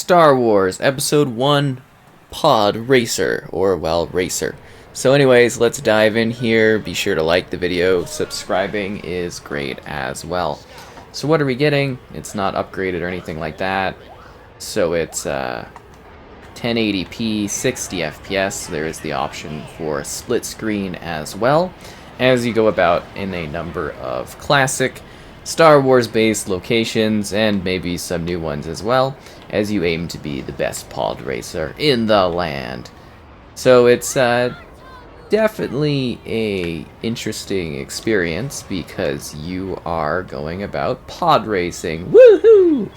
Star Wars Episode 1 Pod Racer, or, well, Racer. So anyways, let's dive in here. Be sure to like the video. Subscribing is great as well. So what are we getting? It's not upgraded or anything like that. So it's 1080p, 60 FPS. There is the option for split screen as well, as you go about in a number of classic Star Wars based locations and maybe some new ones as well, as you aim to be the best pod racer in the land. So it's definitely a interesting experience because you are going about pod racing. Woohoo!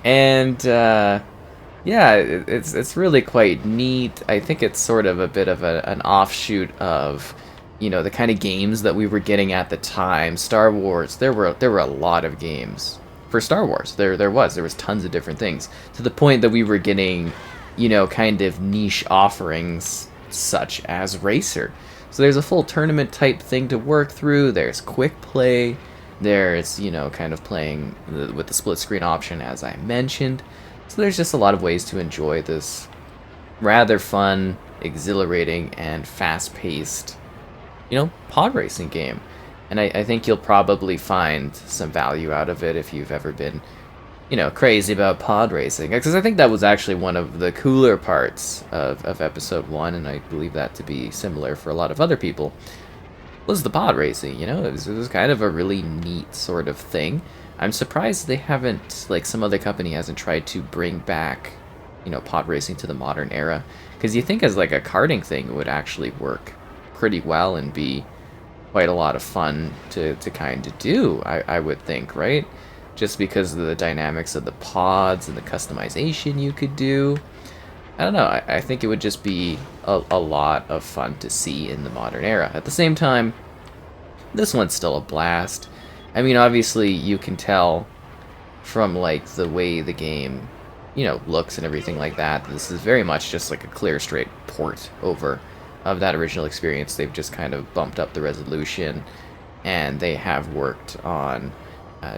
And yeah, it's really quite neat. I think it's sort of a bit of an offshoot of, you know, the kind of games that we were getting at the time. Star Wars, there were a lot of games for Star Wars. There was tons of different things, to the point that we were getting, you know, kind of niche offerings such as Racer. So there's a full tournament type thing to work through. There's quick play. There's, you know, kind of playing with the split screen option, as I mentioned. So there's just a lot of ways to enjoy this rather fun, exhilarating, and fast-paced, you know, pod racing game. And I think you'll probably find some value out of it if you've ever been, you know, crazy about pod racing. Because I think that was actually one of the cooler parts of Episode 1, and I believe that to be similar for a lot of other people, was the pod racing. You know, it was kind of a really neat sort of thing. I'm surprised they haven't, like some other company hasn't tried to bring back, you know, pod racing to the modern era. Because you think as like a karting thing, it would actually work pretty well and be quite a lot of fun to kind of do, I would think, right? Just because of the dynamics of the pods and the customization you could do. I don't know, I think it would just be a lot of fun to see in the modern era. At the same time, this one's still a blast. I mean, obviously, you can tell from, like, the way the game, you know, looks and everything like that, this is very much just like a clear, straight port over of that original experience. They've just kind of bumped up the resolution, and they have worked on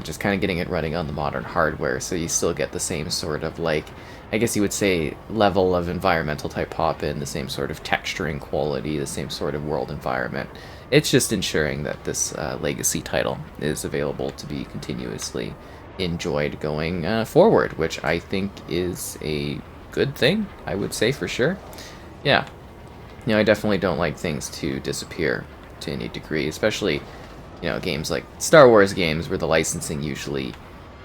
just kind of getting it running on the modern hardware, so you still get the same sort of, like, I guess you would say, level of environmental type pop-in, the same sort of texturing quality, the same sort of world environment. It's just ensuring that this legacy title is available to be continuously enjoyed going forward, which I think is a good thing, I would say for sure. Yeah. You know, I definitely don't like things to disappear to any degree, especially, you know, games like Star Wars games where the licensing usually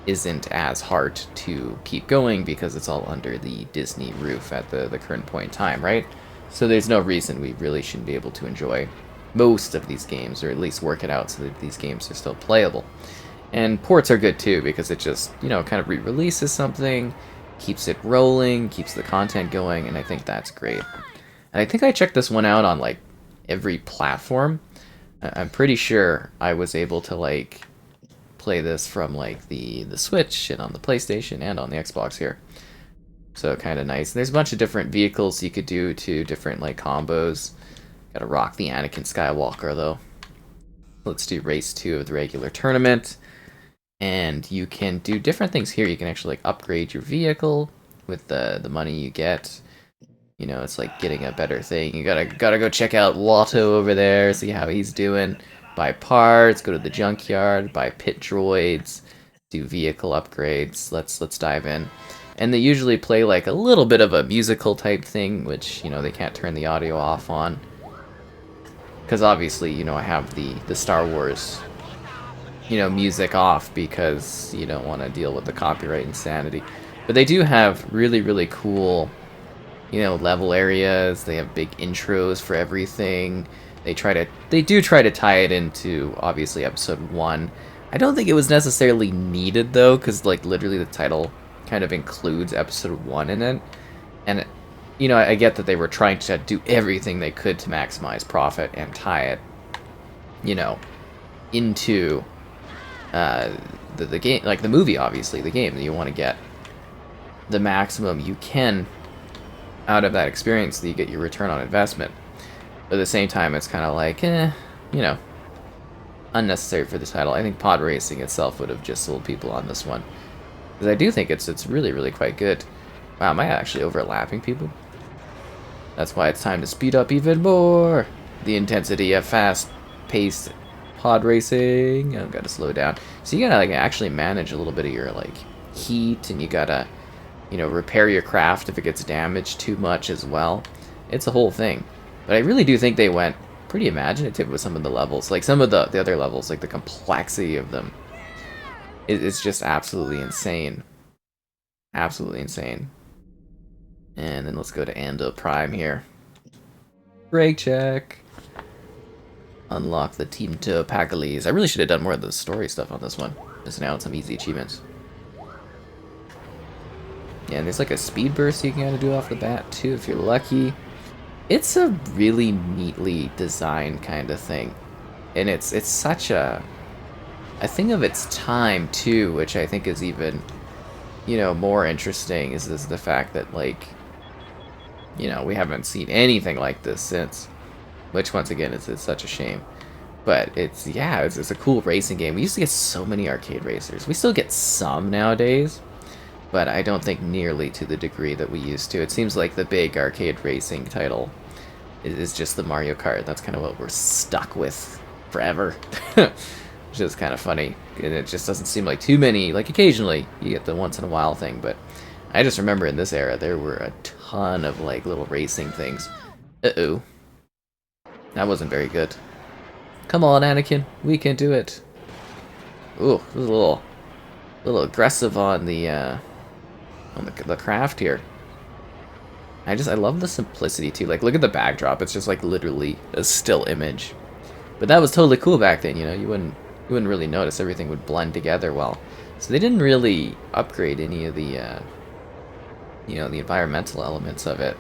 isn't as hard to keep going because it's all under the Disney roof at the current point in time, right? So there's no reason we really shouldn't be able to enjoy most of these games, or at least work it out so that these games are still playable. And ports are good too, because it just, you know, kind of re-releases something, keeps it rolling, keeps the content going, and I think that's great. And I think I checked this one out on, like, every platform. I'm pretty sure I was able to, like, play this from, like, the Switch and on the PlayStation and on the Xbox here. So kind of nice. And there's a bunch of different vehicles you could do to different, like, combos. Gotta rock the Anakin Skywalker, though. Let's do race 2 of the regular tournament. And you can do different things here. You can actually, like, upgrade your vehicle with the money you get. You know, it's like getting a better thing. You gotta go check out Watto over there, see how he's doing. Buy parts, go to the junkyard, buy pit droids, do vehicle upgrades. Let's dive in. And they usually play like a little bit of a musical type thing, which, you know, they can't turn the audio off on. Because obviously, you know, I have the Star Wars, you know, music off because you don't want to deal with the copyright insanity. But they do have really, really cool, you know, level areas. They have big intros for everything. They do try to tie it into, obviously, Episode 1. I don't think it was necessarily needed, though, because, like, literally the title kind of includes Episode 1 in it. And, you know, I get that they were trying to do everything they could to maximize profit and tie it, you know, into the game, like the movie, obviously, the game. You want to get the maximum you can out of that experience so you get your return on investment. But at the same time, it's kind of like, you know, unnecessary for the title. I think pod racing itself would have just sold people on this one. Because I do think it's really, really quite good. Wow, am I actually overlapping people? That's why it's time to speed up even more the intensity of fast-paced pod racing. I've got to slow down. So you gotta like actually manage a little bit of your like heat, and you gotta, you know, repair your craft if it gets damaged too much as well. It's a whole thing. But I really do think they went pretty imaginative with some of the levels. Like some of the other levels, like the complexity of them is just absolutely insane. Absolutely insane. And then let's go to Ando Prime here. Brake check. Unlock the Team to Pagalis. I really should have done more of the story stuff on this one. Just now some easy achievements. Yeah, and there's like a speed burst you can kind of do off the bat too if you're lucky. It's a really neatly designed kind of thing. And it's such a thing of its time too, which I think is even, you know, more interesting is the fact that, like, you know, we haven't seen anything like this since, which once again is such a shame. But it's a cool racing game. We used to get so many arcade racers. We still get some nowadays, but I don't think nearly to the degree that we used to. It seems like the big arcade racing title is just the Mario Kart. That's kind of what we're stuck with forever. Which is kind of funny. And it just doesn't seem like too many. Like occasionally you get the once in a while thing, but I just remember in this era there were a ton of like little racing things. Uh-oh. That wasn't very good. Come on, Anakin, we can do it. Ooh, it was a little aggressive on the craft here. I love the simplicity too. Like, look at the backdrop. It's just like literally a still image. But that was totally cool back then. You know, you wouldn't really notice. Everything would blend together well. So they didn't really upgrade any of the you know, the environmental elements of it.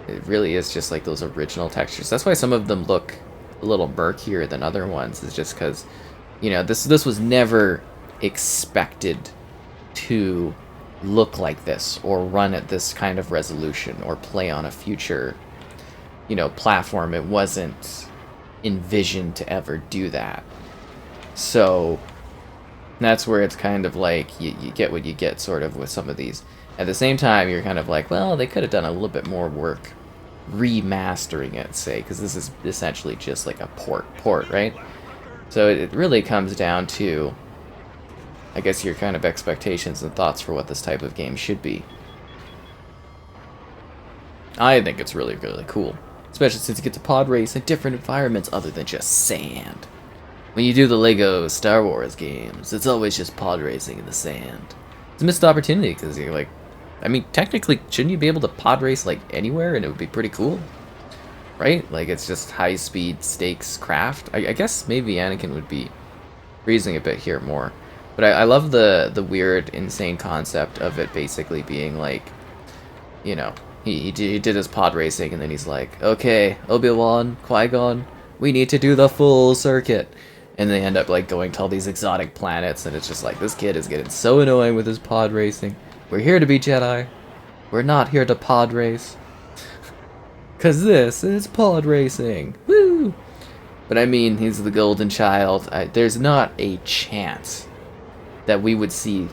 It really is just like those original textures. That's why some of them look a little murkier than other ones. Is just because, you know, this was never expected to look like this or run at this kind of resolution or play on a future, you know, platform. It wasn't envisioned to ever do that. So that's where it's kind of like you get what you get sort of with some of these. At the same time, you're kind of like, well, they could have done a little bit more work remastering it, say, because this is essentially just like a port, right? So it really comes down to, I guess, your kind of expectations and thoughts for what this type of game should be. I think it's really, really cool, especially since you get to pod race in different environments other than just sand. When you do the Lego Star Wars games, it's always just pod racing in the sand. It's a missed opportunity because you're like, I mean, technically, shouldn't you be able to pod race like anywhere and it would be pretty cool? Right? Like, it's just high-speed stakes craft. I guess maybe Anakin would be freezing a bit here more. But I love the weird, insane concept of it basically being like, you know, he did his pod racing and then he's like, okay, Obi-Wan, Qui-Gon, we need to do the full circuit. And they end up like going to all these exotic planets, and it's just like, this kid is getting so annoying with his pod racing. We're here to be Jedi. We're not here to pod race. Cause this is pod racing. Woo! But I mean, he's the golden child. There's not a chance that we would see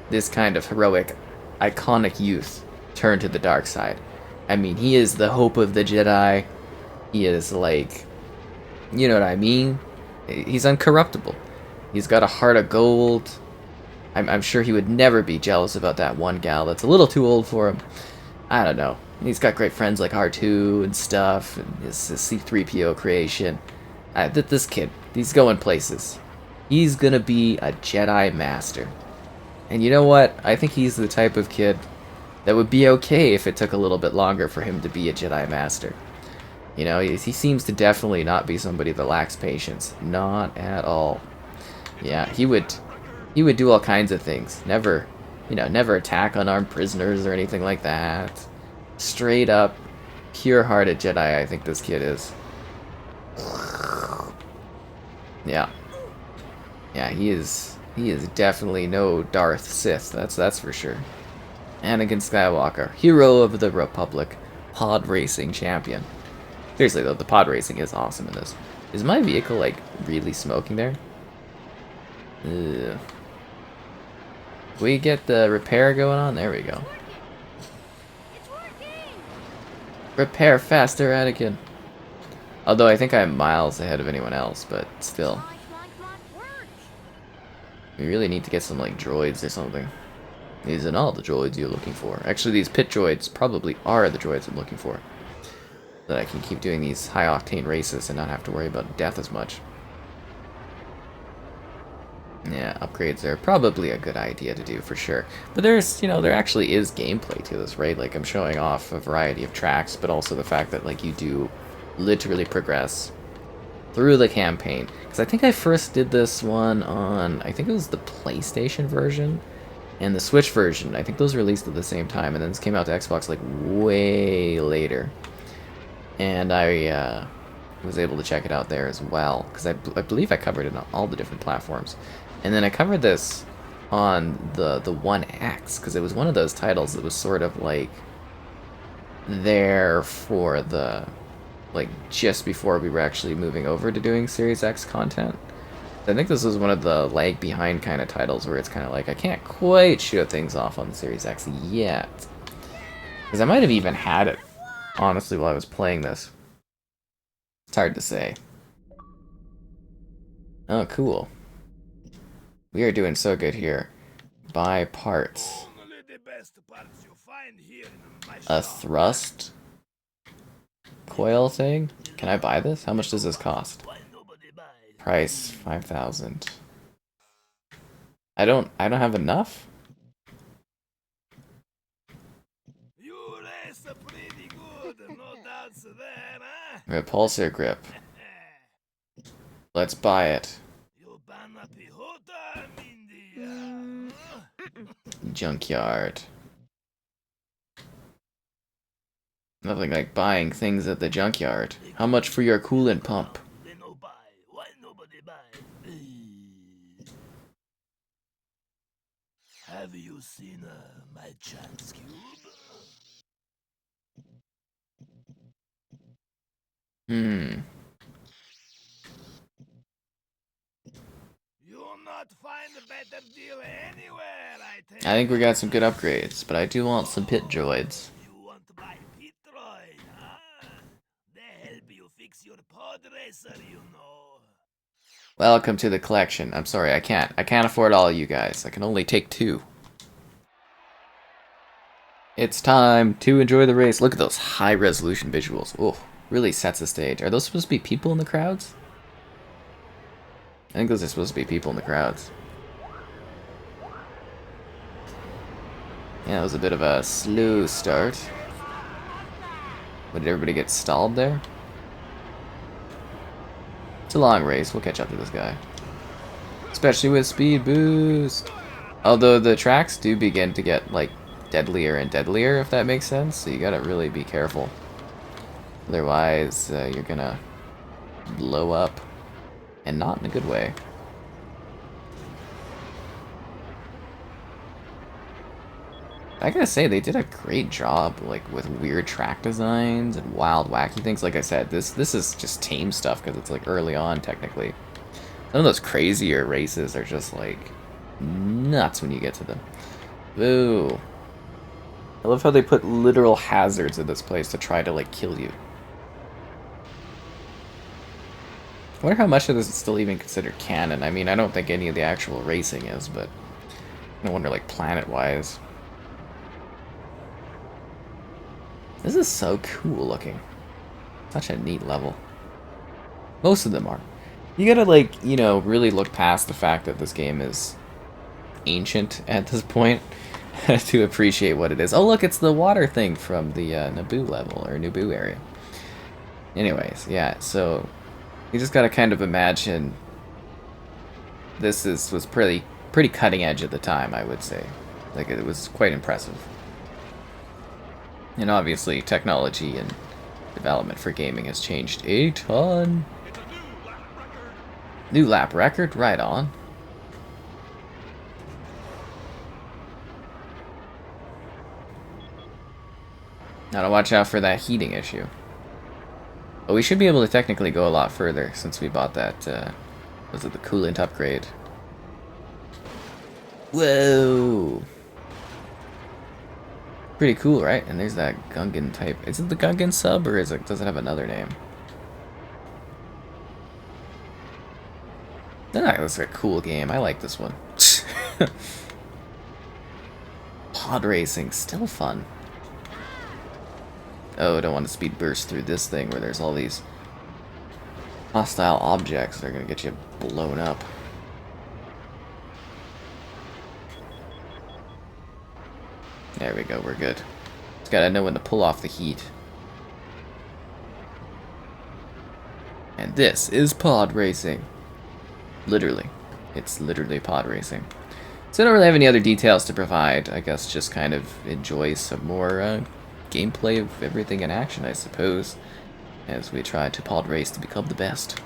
this kind of heroic, iconic youth turn to the dark side. I mean, he is the hope of the Jedi. He is like, you know what I mean? He's uncorruptible. He's got a heart of gold. I'm sure he would never be jealous about that one gal that's a little too old for him. I don't know. He's got great friends like R2 and stuff, and his C-3PO creation. This kid, he's going places. He's gonna be a Jedi Master. And you know what? I think he's the type of kid that would be okay if it took a little bit longer for him to be a Jedi Master. You know, he seems to definitely not be somebody that lacks patience. Not at all. Yeah, he would do all kinds of things. Never attack unarmed prisoners or anything like that. Straight up, pure-hearted Jedi, I think this kid is. Yeah. Yeah, he is definitely no Darth Sith, that's for sure. Anakin Skywalker, hero of the Republic, pod racing champion. Seriously though, the pod racing is awesome in this. Is my vehicle like really smoking there? Ugh. We get the repair going on? There we go. Repair faster, Anakin. Although I think I'm miles ahead of anyone else, but still. We really need to get some, like, droids or something. These are all the droids you're looking for. Actually, these pit droids probably are the droids I'm looking for. So that I can keep doing these high-octane races and not have to worry about death as much. Yeah, upgrades are probably a good idea to do for sure. But there's, you know, there actually is gameplay to this, right? Like, I'm showing off a variety of tracks, but also the fact that, like, you do literally progress through the campaign. Because I think I first did this one on, I think it was the PlayStation version and the Switch version. I think those released at the same time, and then this came out to Xbox, like, way later. And I was able to check it out there as well, because I believe I covered it on all the different platforms. And then I covered this on the One X, because it was one of those titles that was sort of like there for the, like, just before we were actually moving over to doing Series X content. I think this was one of the lag behind kind of titles where it's kind of like I can't quite show things off on the Series X yet. Because I might have even had it, honestly, while I was playing this. It's hard to say. Oh, cool. We are doing so good here. Buy parts. A thrust coil thing? Can I buy this? How much does this cost? Price 5,000. I don't have enough? Repulsor grip. Let's buy it. Junkyard. Nothing like buying things at the junkyard. How much for your coolant pump? Have you seen my chance cube? You'll not find a better deal anywhere, I think we got some good upgrades, but I do want some pit droids. You want to buy pit droid, huh? They help you fix your Podracer, you know. Welcome to the collection. I'm sorry, I can't afford all of you guys. I can only take 2. It's time to enjoy the race. Look at those high-resolution visuals. Oh, really sets the stage. Are those supposed to be people in the crowds? I think those are supposed to be people in the crowds. Yeah, it was a bit of a slow start. But did everybody get stalled there? It's a long race. We'll catch up to this guy. Especially with speed boost. Although the tracks do begin to get, like, deadlier and deadlier, if that makes sense. So you gotta really be careful. Otherwise, you're gonna blow up. And not in a good way. I gotta say, they did a great job, like, with weird track designs and wild, wacky things. Like I said, this is just tame stuff, because it's, like, early on, technically. Some of those crazier races are just, like, nuts when you get to them. Boo. I love how they put literal hazards in this place to try to, like, kill you. I wonder how much of this is still even considered canon. I mean, I don't think any of the actual racing is, but I wonder, like, planet-wise. This is so cool looking. Such a neat level. Most of them are. You gotta, like, you know, really look past the fact that this game is ancient at this point to appreciate what it is. Oh, look, it's the water thing from the Naboo level, or Naboo area. Anyways, yeah, so you just gotta kind of imagine this was pretty cutting edge at the time, I would say. Like, it was quite impressive. And obviously, technology and development for gaming has changed a ton. New lap record, right on. Now to watch out for that heating issue. But we should be able to technically go a lot further since we bought that, was it the coolant upgrade? Whoa! Pretty cool, right? And there's that Gungan type. Is it the Gungan sub, or does it have another name? Ah, that's a cool game. I like this one. Pod racing, still fun. Oh, I don't want to speed burst through this thing where there's all these hostile objects that are going to get you blown up. There we go, we're good. Just gotta know when to pull off the heat. And this is pod racing. Literally. It's literally pod racing. So I don't really have any other details to provide. I guess just kind of enjoy some more gameplay of everything in action, I suppose, as we try to pod race to become the best.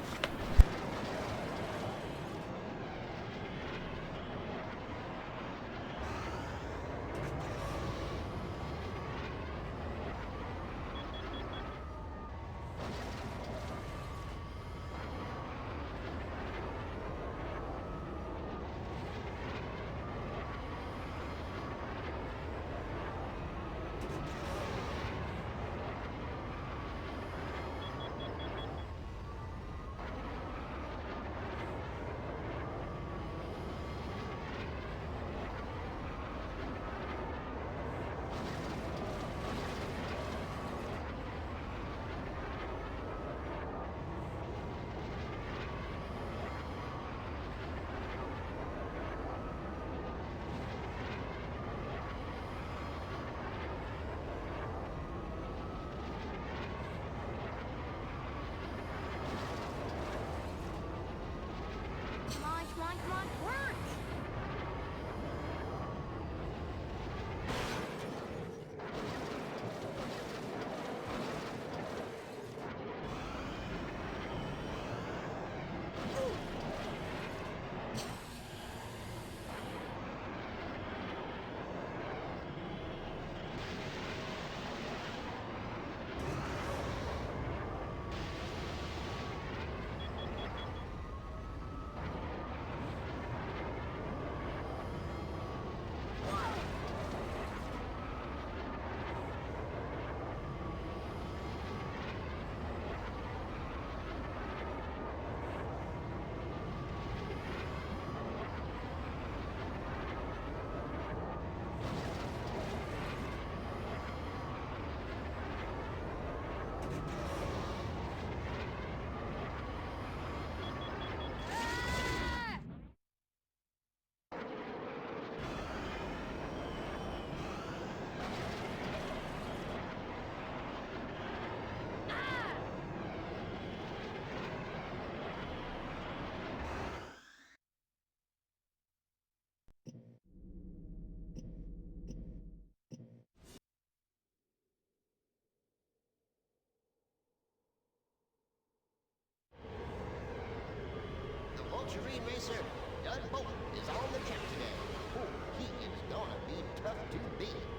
Marine racer Doug Bolt is on the track today. Oh, he is gonna be tough to beat.